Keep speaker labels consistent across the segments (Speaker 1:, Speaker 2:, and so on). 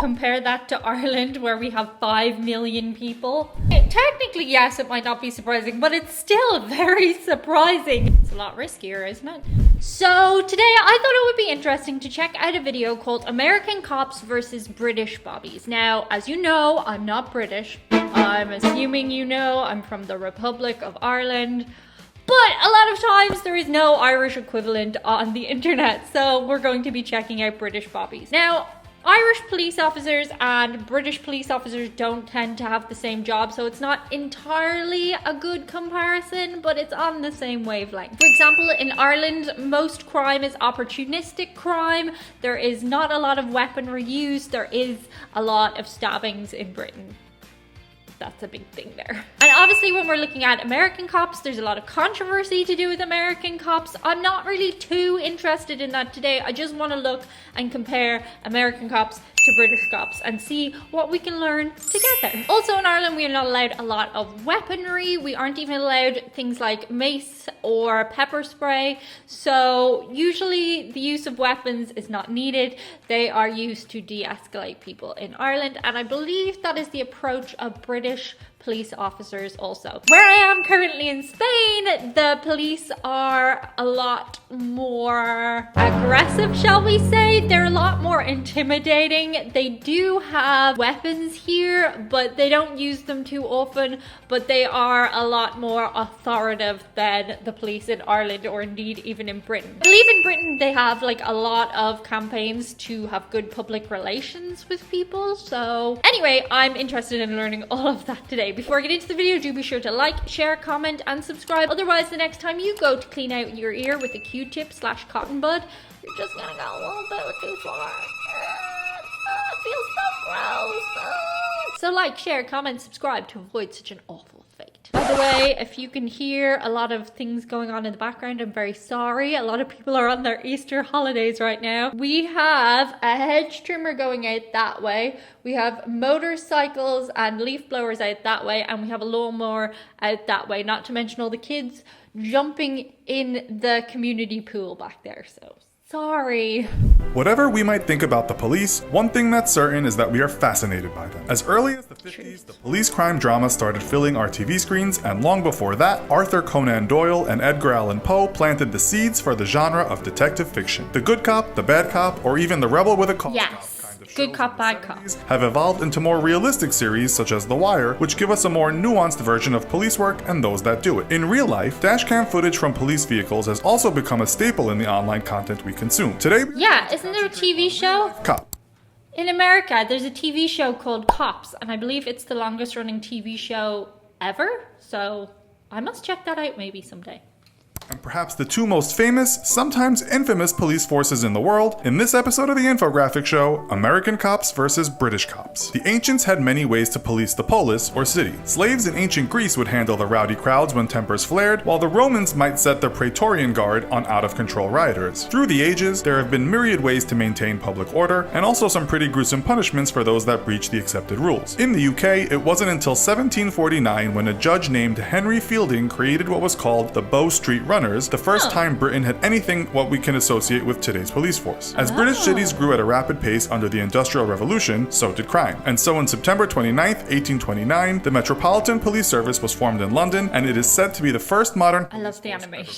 Speaker 1: Compare that to Ireland, where we have 5 million people. Technically, yes, it might not be surprising, but it's still very surprising. It's a lot riskier, isn't it? So today I thought it would be interesting to check out a video called American Cops versus British Bobbies. Now, as you know, I'm not British. I'm assuming you know I'm from the Republic of Ireland. But a lot of times there is no Irish equivalent on the internet, so we're going to be checking out British Bobbies. Now, Irish police officers and British police officers don't tend to have the same job, so it's not entirely a good comparison, but it's on the same wavelength. For example, in Ireland, most crime is opportunistic crime. There is not a lot of weaponry used. There is a lot of stabbings in Britain. That's a big thing there. And obviously when we're looking at American cops, there's a lot of controversy to do with American cops. I'm not really too interested in that today. I just want to look and compare American cops to British cops and see what we can learn together. Also in Ireland, we are not allowed a lot of weaponry. We aren't even allowed things like mace or pepper spray. So usually the use of weapons is not needed. They are used to de-escalate people in Ireland. And I believe that is the approach of British police officers also. Where I am currently in Spain, the police are a lot more aggressive, shall we say. They're a lot more intimidating. They do have weapons here, but they don't use them too often, but they are a lot more authoritative than the police in Ireland, or indeed even in Britain. I believe in Britain they have like a lot of campaigns to have good public relations with people. So anyway, I'm interested in learning all of that today. Before I get into the video, do be sure to like, share, comment, and subscribe. Otherwise, the next time you go to clean out your ear with a Q-tip/cotton bud, you're just gonna go a little bit too far. It feels so gross. So like, share, comment, subscribe to avoid such an awful fate. By the way, if you can hear a lot of things going on in the background, I'm very sorry. A lot of people are on their Easter holidays right now. We have a hedge trimmer going out that way. We have motorcycles and leaf blowers out that way, and we have a lawnmower out that way, not to mention all the kids jumping in the community pool back there. So sorry.
Speaker 2: Whatever we might think about the police, one thing that's certain is that we are fascinated by them. As early as the 50s, the police crime drama started filling our TV screens, and long before that, Arthur Conan Doyle and Edgar Allan Poe planted the seeds for the genre of detective fiction. The good cop, the bad cop, or even the rebel with a cause.
Speaker 1: Yes. Good cop, bad cop.
Speaker 2: Have evolved into more realistic series such as The Wire, which give us a more nuanced version of police work and those that do it. In real life, dashcam footage from police vehicles has also become a staple in the online content we consume. Today,
Speaker 1: yeah, isn't there a TV show?
Speaker 2: Cop.
Speaker 1: In America, there's a TV show called Cops, and I believe it's the longest running TV show ever. So I must check that out maybe someday.
Speaker 2: And perhaps the two most famous, sometimes infamous police forces in the world, in this episode of the Infographics Show, American Cops versus British Cops. The ancients had many ways to police the polis, or city. Slaves in ancient Greece would handle the rowdy crowds when tempers flared, while the Romans might set their Praetorian Guard on out-of-control rioters. Through the ages, there have been myriad ways to maintain public order, and also some pretty gruesome punishments for those that breach the accepted rules. In the UK, it wasn't until 1749 when a judge named Henry Fielding created what was called the Bow Street Runners, the first time Britain had anything what we can associate with today's police force. As British cities grew at a rapid pace under the Industrial Revolution, so did crime. And so on September 29th, 1829, the Metropolitan Police Service was formed in London, and it is said to be the first modern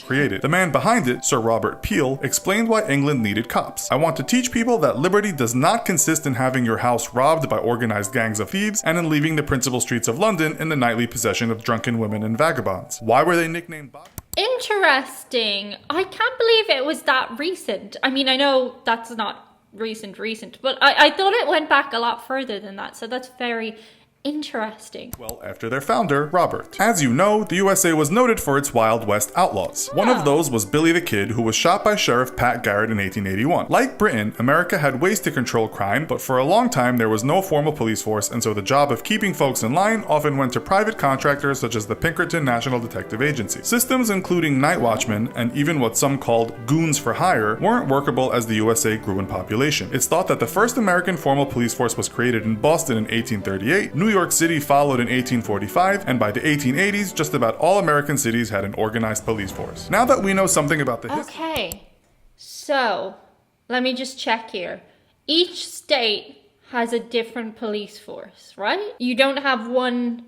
Speaker 2: created. The man behind it, Sir Robert Peel, explained why England needed cops. I want to teach people that liberty does not consist in having your house robbed by organized gangs of thieves and in leaving the principal streets of London in the nightly possession of drunken women and vagabonds. Why were they nicknamed Bobbies?
Speaker 1: Interesting. I can't believe it was that recent. I mean, I know that's not recent, but I thought it went back a lot further than that. So that's very interesting.
Speaker 2: Well, after their founder, Robert. As you know, the USA was noted for its Wild West outlaws. One of those was Billy the Kid, who was shot by Sheriff Pat Garrett in 1881. Like Britain, America had ways to control crime, but for a long time there was no formal police force, and so the job of keeping folks in line often went to private contractors such as the Pinkerton National Detective Agency. Systems including night watchmen, and even what some called goons for hire, weren't workable as the USA grew in population. It's thought that the first American formal police force was created in Boston in 1838, New York City followed in 1845, and by the 1880s, just about all American cities had an organized police force. Now that we know something about the history...
Speaker 1: Okay, so let me just check here. Each state has a different police force, right? You don't have one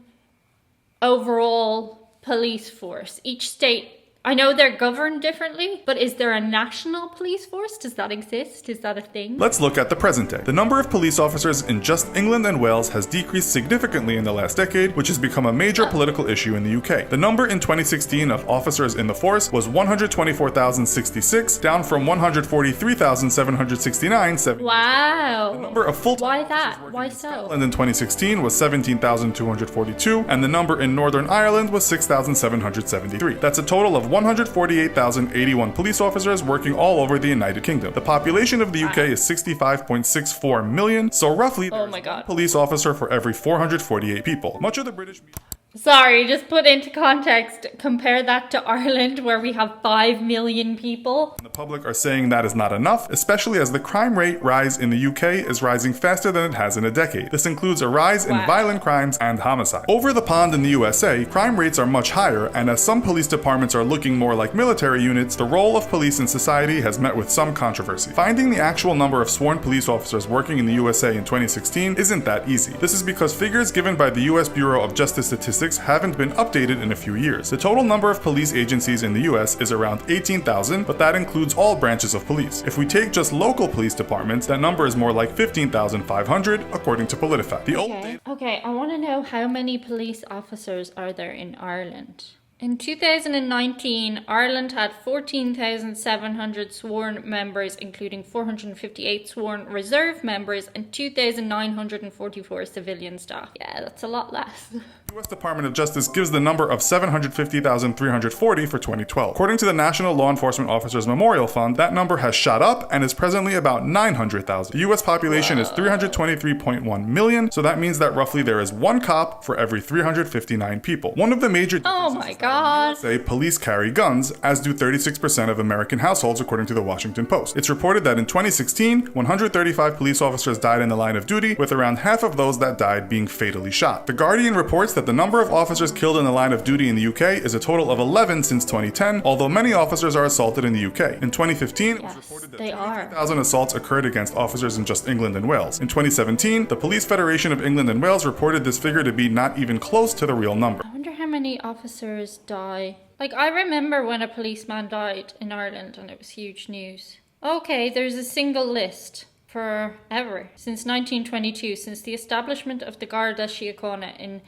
Speaker 1: overall police force. Each state, I know they're governed differently, but is there a national police force? Does that exist? Is that a thing?
Speaker 2: Let's look at the present day. The number of police officers in just England and Wales has decreased significantly in the last decade, which has become a major political issue in the UK. The number in 2016 of officers in the force was 124,066, down from 143,769.
Speaker 1: Wow.
Speaker 2: The number of full-time
Speaker 1: Why
Speaker 2: officers
Speaker 1: that?
Speaker 2: working
Speaker 1: Why
Speaker 2: in
Speaker 1: so?
Speaker 2: Scotland in 2016 was 17,242, and the number in Northern Ireland was 6,773. That's a total of 148,081 police officers working all over the United Kingdom. The population of the UK is 65.64 million, so roughly there's one police officer for every 448 people. Much of the British media...
Speaker 1: Sorry, just put into context, compare that to Ireland where we have 5 million people.
Speaker 2: The public are saying that is not enough, especially as the crime rate rise in the UK is rising faster than it has in a decade. This includes a rise in violent crimes and homicide. Over the pond in the USA, crime rates are much higher, and as some police departments are looking more like military units, the role of police in society has met with some controversy. Finding the actual number of sworn police officers working in the USA in 2016 isn't that easy. This is because figures given by the US Bureau of Justice Statistics haven't been updated in a few years. The total number of police agencies in the US is around 18,000, but that includes all branches of police. If we take just local police departments, that number is more like 15,500, according to PolitiFact.
Speaker 1: Okay, I want to know how many police officers are there in Ireland. In 2019, Ireland had 14,700 sworn members, including 458 sworn reserve members and 2,944 civilian staff. Yeah, that's a lot less.
Speaker 2: The U.S. Department of Justice gives the number of 750,340 for 2012. According to the National Law Enforcement Officers Memorial Fund, that number has shot up and is presently about 900,000. The U.S. population is 323.1 million, so that means that roughly there is one cop for every 359 people. One of the major differences is that in the USA, police carry guns, as do 36% of American households, according to the Washington Post. It's reported that in 2016, 135 police officers died in the line of duty, with around half of those that died being fatally shot. The Guardian reports that the number of officers killed in the line of duty in the UK is a total of 11 since 2010, although many officers are assaulted in the UK. In 2015, it was reported that 23,000 assaults occurred against officers in just England and Wales. In 2017, the Police Federation of England and Wales reported this figure to be not even close to the real number.
Speaker 1: I wonder how many officers die. Like, I remember when a policeman died in Ireland and it was huge news. Okay, there's a single list. Forever. Since 1922, since the establishment of the Garda Civil in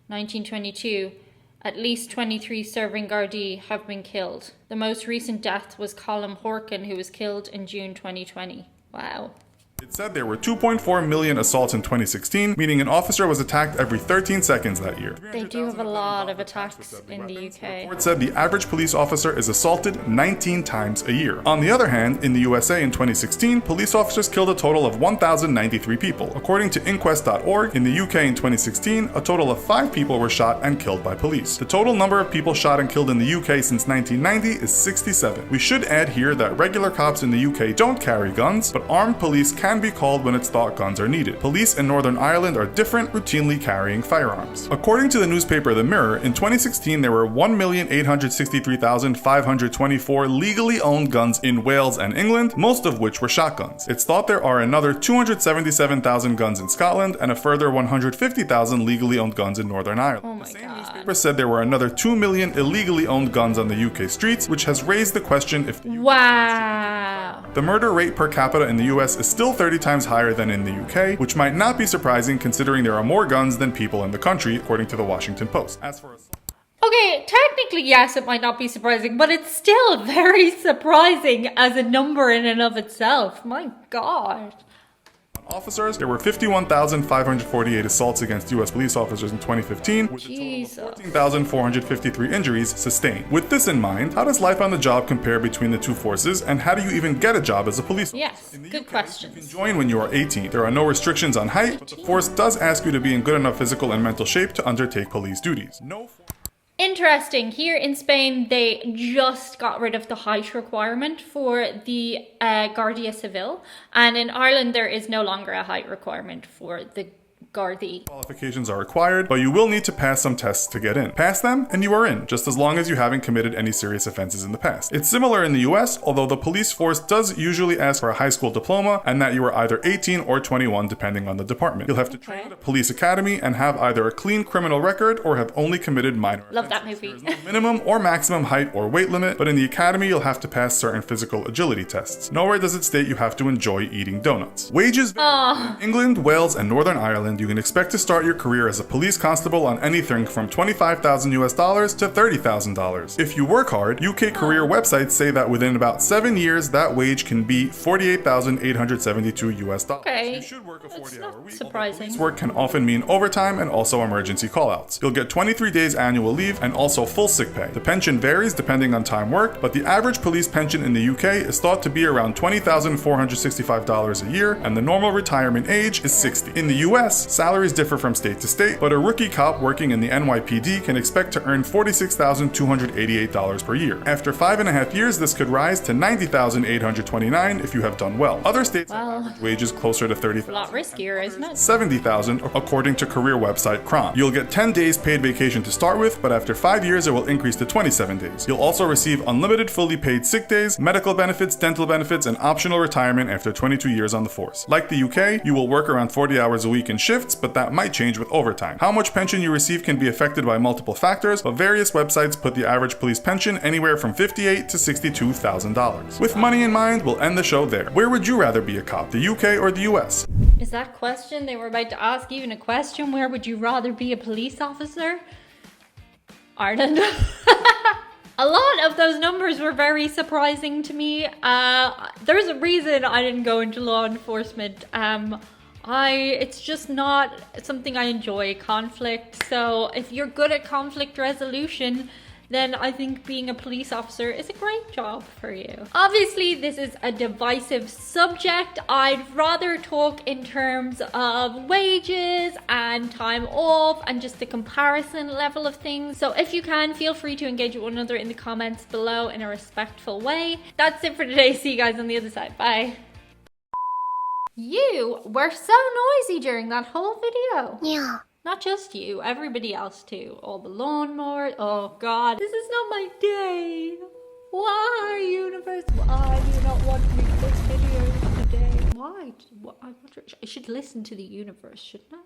Speaker 1: 1922, at least 23 serving Gardai have been killed. The most recent death was Colm Horkin, who was killed in June 2020. Wow.
Speaker 2: It said there were 2.4 million assaults in 2016, meaning an officer was attacked every 13 seconds that year.
Speaker 1: They do have a lot of attacks in the UK.
Speaker 2: The report said the average police officer is assaulted 19 times a year. On the other hand, in the USA in 2016, police officers killed a total of 1,093 people. According to Inquest.org, in the UK in 2016, a total of 5 people were shot and killed by police. The total number of people shot and killed in the UK since 1990 is 67. We should add here that regular cops in the UK don't carry guns, but armed police can be called when it's thought guns are needed. Police in Northern Ireland are different, routinely carrying firearms. According to the newspaper The Mirror, in 2016 there were 1,863,524 legally owned guns in Wales and England, most of which were shotguns. It's thought there are another 277,000 guns in Scotland and a further 150,000 legally owned guns in Northern Ireland.
Speaker 1: Oh my
Speaker 2: the same
Speaker 1: God.
Speaker 2: newspaper said there were another 2 million illegally owned guns on the UK streets, which has raised the question if the
Speaker 1: Wow.
Speaker 2: The murder rate per capita in the US is still 30 times higher than in the UK, which might not be surprising considering there are more guns than people in the country, according to the Washington Post. As for
Speaker 1: Okay, technically, yes, it might not be surprising, but it's still very surprising as a number in and of itself. My God.
Speaker 2: officers, there were 51,548 assaults against U.S. police officers in 2015, with a total of 14,453 injuries sustained. With this in mind, how does life on the job compare between the two forces, and how do you even get a job as a police officer?
Speaker 1: Yes, good question.
Speaker 2: You can join when you are 18. There are no restrictions on height, but the force does ask you to be in good enough physical and mental shape to undertake police duties.
Speaker 1: Interesting. Here in Spain, they just got rid of the height requirement for the Guardia Civil. And in Ireland, there is no longer a height requirement for the Gardai.
Speaker 2: Qualifications are required, but you will need to pass some tests to get in. Pass them and you are in, just as long as you haven't committed any serious offenses in the past. It's similar in the US, although the police force does usually ask for a high school diploma and that you are either 18 or 21 depending on the department. You'll have to train at a police academy and have either a clean criminal record or have only committed minor offenses.
Speaker 1: Love that movie.
Speaker 2: There is no minimum or maximum height or weight limit, but in the academy you'll have to pass certain physical agility tests. Nowhere does it state you have to enjoy eating donuts. Wages vary. In England, Wales, and Northern Ireland, you can expect to start your career as a police constable on anything from $25,000 US to $30,000. If you work hard, UK career websites say that within about 7 years, that wage can be $48,872 US.
Speaker 1: Okay.
Speaker 2: You should work a 40-hour week.
Speaker 1: Surprising.
Speaker 2: Police work can often mean overtime and also emergency callouts. You'll get 23 days annual leave and also full sick pay. The pension varies depending on time worked, but the average police pension in the UK is thought to be around $20,465 a year, and the normal retirement age is 60. In the US, salaries differ from state to state, but a rookie cop working in the NYPD can expect to earn $46,288 per year. After 5.5 years, this could rise to $90,829 if you have done well. Other states have wages closer to $30,000.
Speaker 1: A lot riskier, isn't it?
Speaker 2: $70,000 according to career website Cron. You'll get 10 days paid vacation to start with, but after 5 years it will increase to 27 days. You'll also receive unlimited fully paid sick days, medical benefits, dental benefits, and optional retirement after 22 years on the force. Like the UK, you will work around 40 hours a week in shifts, but that might change with overtime. How much pension you receive can be affected by multiple factors, but various websites put the average police pension anywhere from $58,000 to $62,000. With money in mind, we'll end the show there. Where would you rather be a cop, the UK or the US?
Speaker 1: Is that question they were about to ask even a question? Where would you rather be a police officer? Ireland. A lot of those numbers were very surprising to me. There's a reason I didn't go into law enforcement. It's just not something I enjoy, conflict. So if you're good at conflict resolution, then I think being a police officer is a great job for you. Obviously, this is a divisive subject. I'd rather talk in terms of wages and time off and just the comparison level of things. So if you can, feel free to engage with one another in the comments below in a respectful way. That's it for today. See you guys on the other side. Bye. You were so noisy during that whole video.
Speaker 3: Yeah.
Speaker 1: Not just you, everybody else too. All the lawnmowers. Oh God, this is not my day. Why, universe? Why do you not want me to make videos today? Why? I should listen to the universe, shouldn't I?